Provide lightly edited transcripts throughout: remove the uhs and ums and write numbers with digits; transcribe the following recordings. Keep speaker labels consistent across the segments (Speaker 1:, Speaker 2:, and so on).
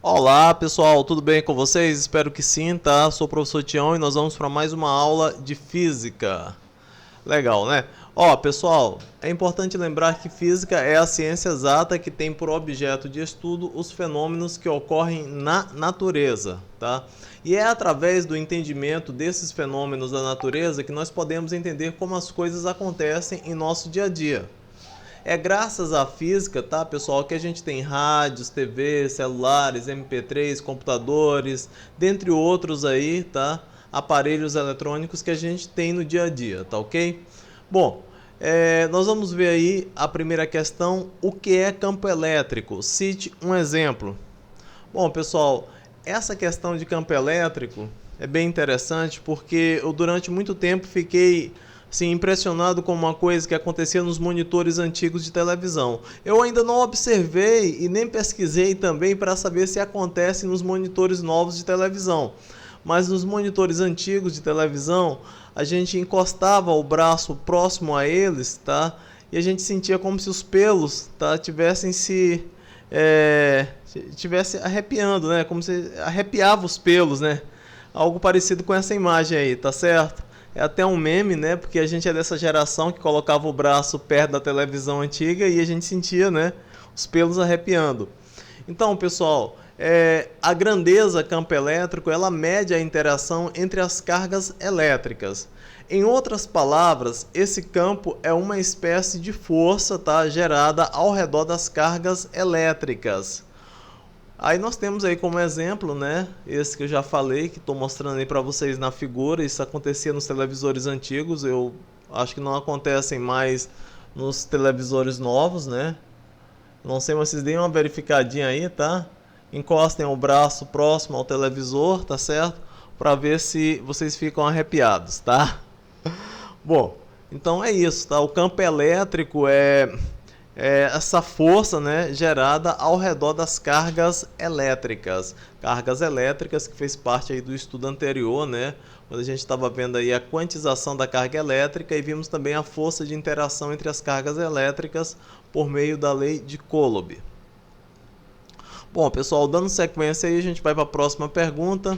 Speaker 1: Olá pessoal, tudo bem com vocês? Espero que sim, tá? Sou o professor Tião e nós vamos para mais uma aula de física. Legal, né? Ó, pessoal, é importante lembrar que física é a ciência exata que tem por objeto de estudo os fenômenos que ocorrem na natureza, tá? E é através do entendimento desses fenômenos da natureza que nós podemos entender como as coisas acontecem em nosso dia a dia. É graças à física, tá, pessoal, que a gente tem rádios, TV, celulares, MP3, computadores, dentre outros aí, tá? Aparelhos eletrônicos que a gente tem no dia a dia, tá ok? Bom, nós vamos ver aí a primeira questão, o que é campo elétrico? Cite um exemplo. Bom, pessoal, essa questão de campo elétrico é bem interessante porque eu durante muito tempo fiquei assim, impressionado com uma coisa que acontecia nos monitores antigos de televisão. Eu ainda não observei e nem pesquisei também para saber se acontece nos monitores novos de televisão. Mas nos monitores antigos de televisão, a gente encostava o braço próximo a eles, tá? E a gente sentia como se os pelos, tá, tivesse arrepiando, né? Como se arrepiava os pelos, né? Algo parecido com essa imagem aí, tá certo? É até um meme, né? Porque a gente é dessa geração que colocava o braço perto da televisão antiga e a gente sentia, né, os pelos arrepiando. Então, pessoal, a grandeza campo elétrico, ela mede a interação entre as cargas elétricas. Em outras palavras, esse campo é uma espécie de força, tá, gerada ao redor das cargas elétricas. Aí nós temos aí como exemplo, né, esse que eu já falei, que estou mostrando aí para vocês na figura. Isso acontecia nos televisores antigos, eu acho que não acontecem mais nos televisores novos, né? Não sei, mas vocês deem uma verificadinha aí, tá? Encostem o braço próximo ao televisor, tá certo? Para ver se vocês ficam arrepiados, tá? Bom, então é isso, tá? O campo elétrico é essa força, né, gerada ao redor das cargas elétricas. Cargas elétricas que fez parte aí do estudo anterior, né? Quando a gente estava vendo aí a quantização da carga elétrica e vimos também a força de interação entre as cargas elétricas por meio da lei de Coulomb. Bom, pessoal, dando sequência aí, a gente vai para a próxima pergunta,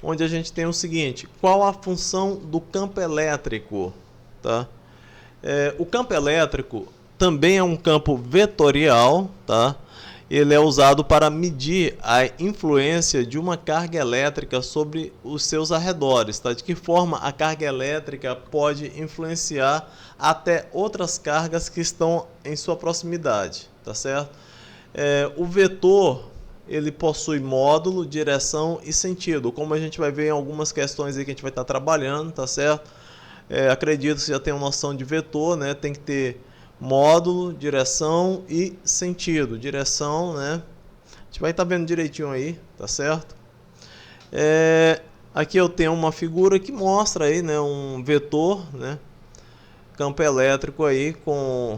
Speaker 1: onde a gente tem o seguinte: qual a função do campo elétrico? Tá? O campo elétrico também é um campo vetorial, tá? Ele é usado para medir a influência de uma carga elétrica sobre os seus arredores, tá? De que forma a carga elétrica pode influenciar até outras cargas que estão em sua proximidade, tá certo? O vetor, ele possui módulo, direção e sentido, como a gente vai ver em algumas questões aí que a gente vai estar trabalhando, tá certo? Acredito que você já tem uma noção de vetor, né? Tem que ter módulo, direção e sentido. Direção, né? A gente vai estar vendo direitinho aí, tá certo? Aqui eu tenho uma figura que mostra aí, né, um vetor, né? Campo elétrico aí com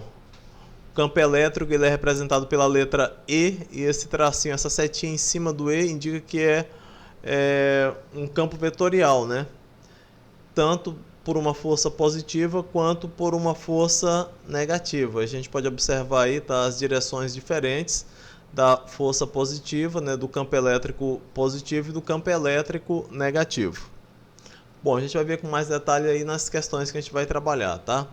Speaker 1: campo elétrico, ele é representado pela letra E, e esse tracinho, essa setinha em cima do E indica que é um campo vetorial, né? Tanto por uma força positiva quanto por uma força negativa. A gente pode observar aí, tá, as direções diferentes da força positiva, né, do campo elétrico positivo e do campo elétrico negativo. Bom, a gente vai ver com mais detalhe aí nas questões que a gente vai trabalhar, tá?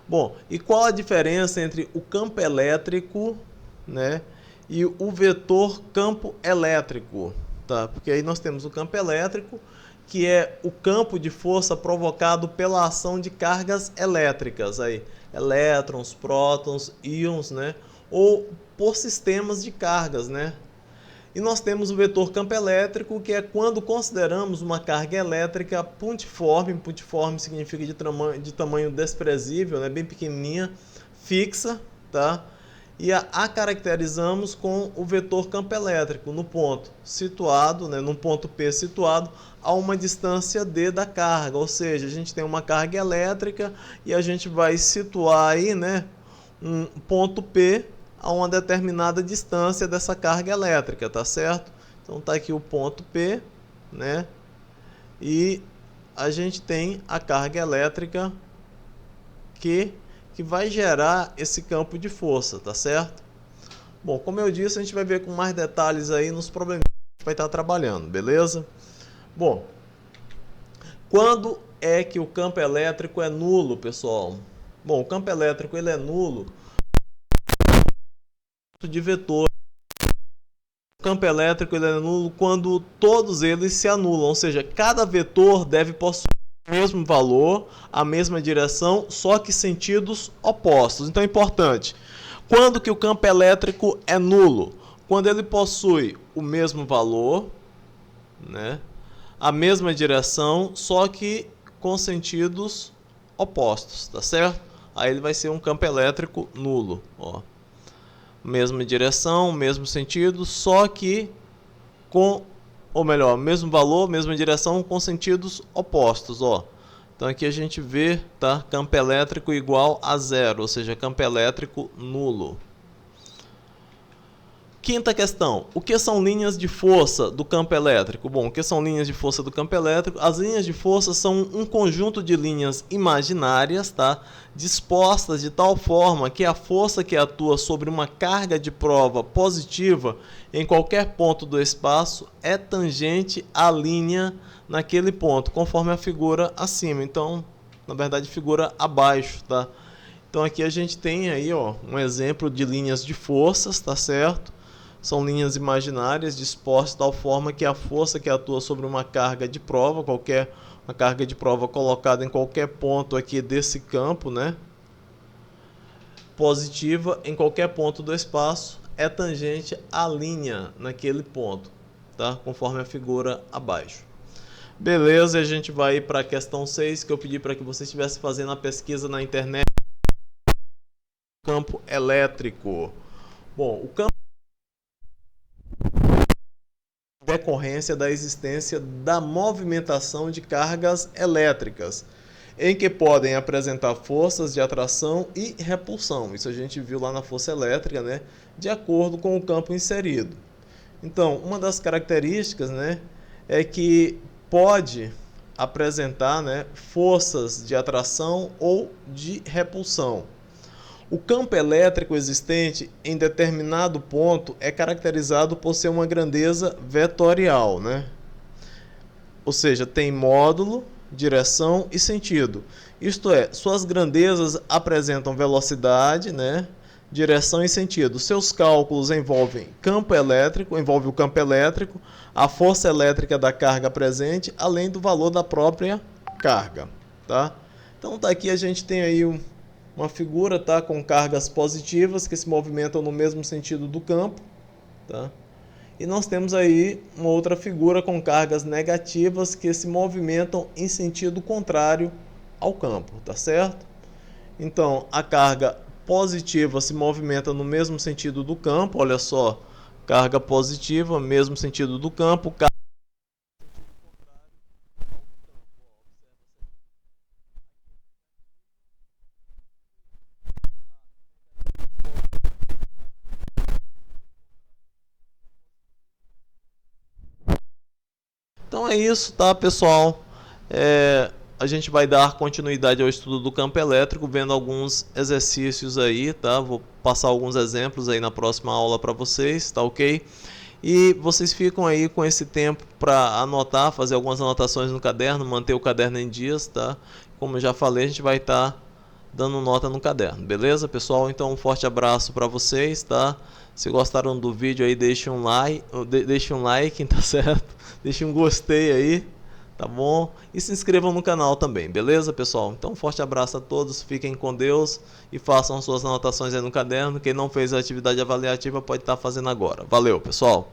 Speaker 1: Bom, e qual a diferença entre o campo elétrico, né, e o vetor campo elétrico, tá? Porque aí nós temos o campo elétrico, que é o campo de força provocado pela ação de cargas elétricas, aí, elétrons, prótons, íons, né? Ou por sistemas de cargas, né? E nós temos o vetor campo elétrico, que é quando consideramos uma carga elétrica pontiforme. Pontiforme significa de tamanho desprezível, né? Bem pequenininha, fixa, tá? E a caracterizamos com o vetor campo elétrico no ponto situado, né, num ponto P situado a uma distância D da carga, ou seja, a gente tem uma carga elétrica e a gente vai situar aí, né, um ponto P a uma determinada distância dessa carga elétrica, tá certo? Então tá aqui o ponto P, né, e a gente tem a carga elétrica que vai gerar esse campo de força, tá certo? Bom, como eu disse, a gente vai ver com mais detalhes aí nos problemas que a gente vai estar trabalhando, beleza? Bom, quando é que o campo elétrico é nulo, pessoal? Bom, o campo elétrico ele é nulo de vetor. O campo elétrico ele é nulo quando todos eles se anulam, ou seja, cada vetor deve possuir o mesmo valor, a mesma direção, só que sentidos opostos. Então é importante. Quando que o campo elétrico é nulo? Quando ele possui o mesmo valor, né? A mesma direção, só que com sentidos opostos, tá certo? Aí ele vai ser um campo elétrico nulo, ó. Mesma direção, mesmo sentido, só que com, ou melhor, mesmo valor, mesma direção com sentidos opostos, ó. Então aqui a gente vê, tá? Campo elétrico igual a zero, ou seja, campo elétrico nulo. Quinta questão, o que são linhas de força do campo elétrico? Bom, o que são linhas de força do campo elétrico? As linhas de força são um conjunto de linhas imaginárias, tá? Dispostas de tal forma que a força que atua sobre uma carga de prova positiva em qualquer ponto do espaço é tangente à linha naquele ponto, conforme a figura acima. Então, na verdade, figura abaixo, tá? Então aqui a gente tem aí, ó, um exemplo de linhas de forças, tá certo? São linhas imaginárias dispostas de tal forma que a força que atua sobre uma carga de prova, uma carga de prova colocada em qualquer ponto aqui desse campo, né, positiva em qualquer ponto do espaço, é tangente à linha naquele ponto, tá? Conforme a figura abaixo. Beleza, a gente vai para a questão 6, que eu pedi para que você estivesse fazendo a pesquisa na internet. Campo elétrico. Bom, o campo decorrência da existência da movimentação de cargas elétricas, em que podem apresentar forças de atração e repulsão. Isso a gente viu lá na força elétrica, né, de acordo com o campo inserido. Então, uma das características, né, é que pode apresentar, né, forças de atração ou de repulsão. O campo elétrico existente em determinado ponto é caracterizado por ser uma grandeza vetorial, né? Ou seja, tem módulo, direção e sentido. Isto é, suas grandezas apresentam velocidade, né? Direção e sentido. Seus cálculos envolvem o campo elétrico, a força elétrica da carga presente, além do valor da própria carga, tá? Então tá aqui a gente tem aí uma figura, tá, com cargas positivas que se movimentam no mesmo sentido do campo, tá? E nós temos aí uma outra figura com cargas negativas que se movimentam em sentido contrário ao campo, tá certo? Então, a carga positiva se movimenta no mesmo sentido do campo, olha só, carga positiva, mesmo sentido do campo, Então é isso, tá, pessoal? A gente vai dar continuidade ao estudo do campo elétrico, vendo alguns exercícios aí, tá? Vou passar alguns exemplos aí na próxima aula para vocês, tá ok? E vocês ficam aí com esse tempo para anotar, fazer algumas anotações no caderno, manter o caderno em dias, tá? Como eu já falei, a gente vai estar dando nota no caderno, beleza, pessoal? Então um forte abraço para vocês, tá? Se gostaram do vídeo aí, deixem um like, tá certo? Deixem um gostei aí, tá bom? E se inscrevam no canal também, beleza, pessoal? Então um forte abraço a todos, fiquem com Deus e façam suas anotações aí no caderno. Quem não fez a atividade avaliativa pode estar fazendo agora. Valeu, pessoal!